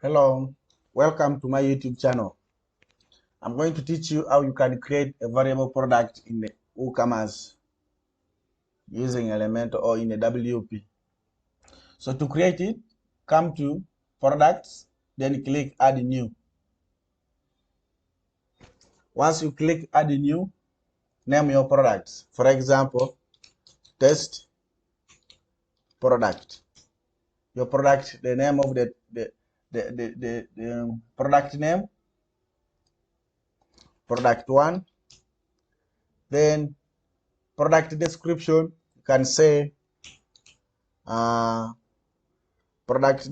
Hello, welcome to my YouTube channel. I'm going to teach you how you can create a variable product in the Ecommerce using Elementor or in a WP. So to create it, come to products, then click add new. Once you click add new, name your products. For example, test product. Your product, the name of the product name, product 1. Then product description, you can say product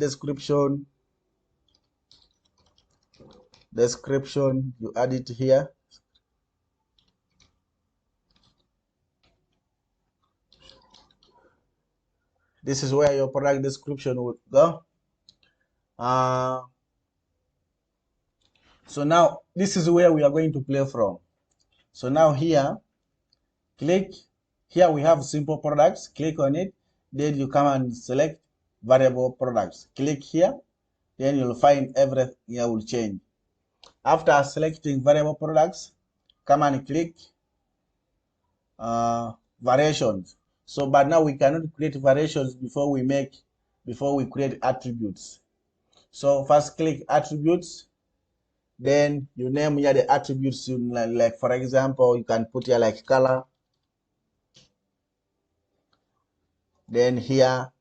description, you add it here. This is where your product description would go. So now this is where we are going to play from. So now here, click here, we have simple products. Click on it, then you come and select variable products. Click here, then you'll find everything here will change. After selecting variable products, come and click variations. So but now we cannot create variations before we create attributes. So first click attributes, then you name here the attributes you like. For example, you can put here like color, then here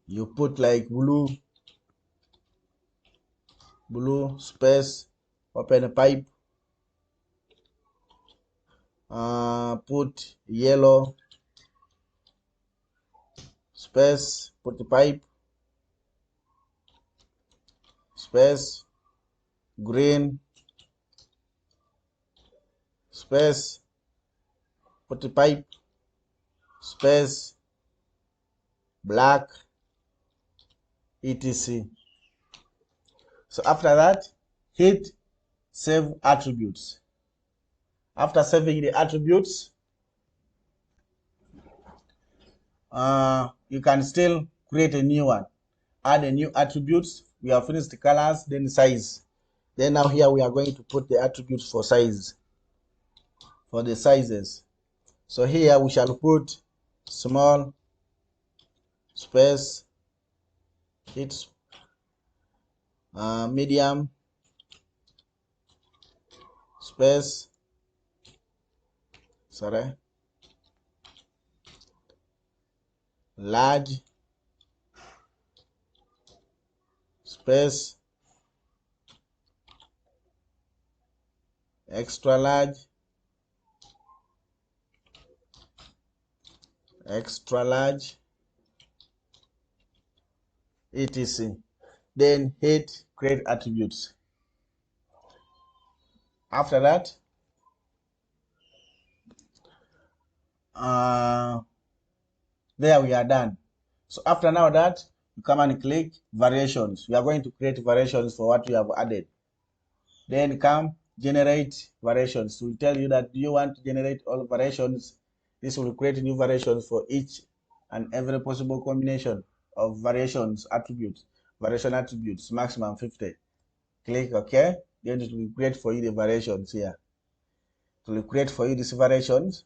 you put like blue space open pipe, put yellow space put the pipe space green space put the pipe space black, etc. So after that, hit save attributes. After saving the attributes, you can still create a new one. Add a new attributes. We have finished the colors, then size. Then now here we are going to put the attributes for size, for the sizes. So here we shall put small space, hit medium space, large space, extra large, etc. Then hit create attributes. After that, there we are done. So after now that, you come and click variations. We are going to create variations for what we have added. Then come generate variations. We tell you that, do you want to generate all variations? This will create new variations for each and every possible combination of variations attributes, variation attributes, maximum 50. Click OK. Then it will create for you the variations here. It will create for you these variations.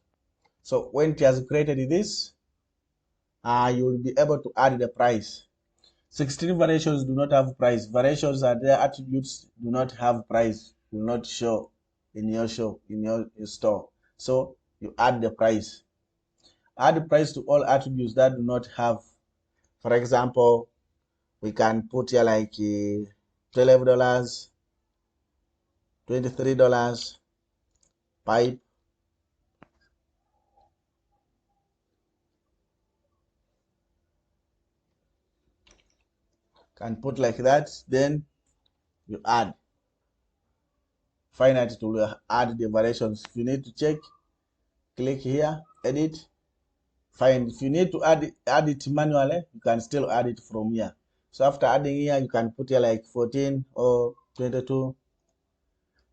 So when it has created this, you will be able to add the price. 16 variations do not have price. Variations are their attributes do not have price, will not show in your store. So you add the price. Add the price to all attributes that do not have. For example, we can put here like $12, $23, pipe, can put like that. Then you add. Finally, it will add the variations. If you need to check, click here, edit. Fine. If you need to add it manually, you can still add it from here. So after adding here, you can put here like 14 or 22.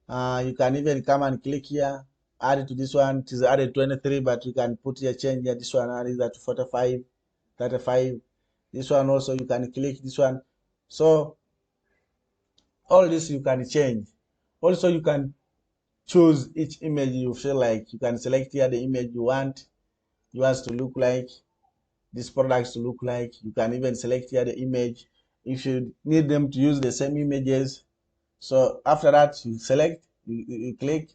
You can even come and click here, add it to this one. It is added 23, but you can put here, change here, this one, add it to 45, 35. This one also, you can click this one. So All this you can change. Also, you can choose each image you feel like. You can select here the image you want yours to look like, these products to look like. You can even select here the image if you need them to use the same images. So after that, you select, you click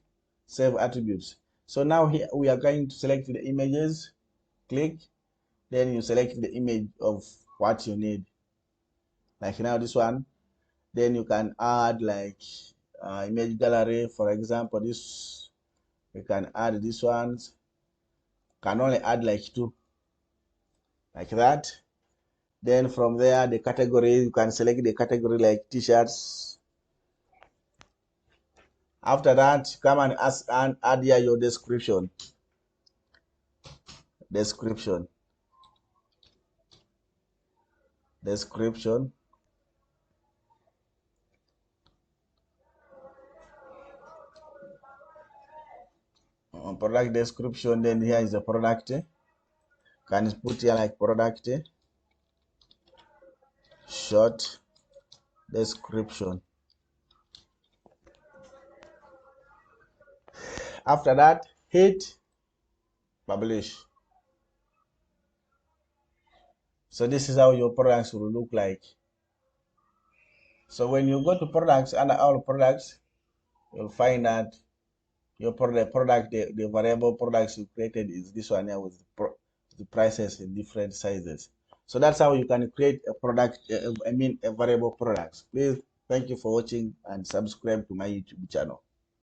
save attributes. So now here we are going to select the images, click, then you select the image of what you need. Like now this one, then you can add like image gallery. For example, this, you can add these ones, can only add like 2, like that. Then from there, the category, you can select the category like t-shirts. After that, come and add here your description. Description. Product description. Then here is the product. Can put here like product short description. After that, hit publish. So this is how your products will look like. So when you go to products, under all products, you'll find that your product, the variable products you created is this one here with the prices in different sizes. So that's how you can create a product, a variable products. Please, thank you for watching and subscribe to my YouTube channel.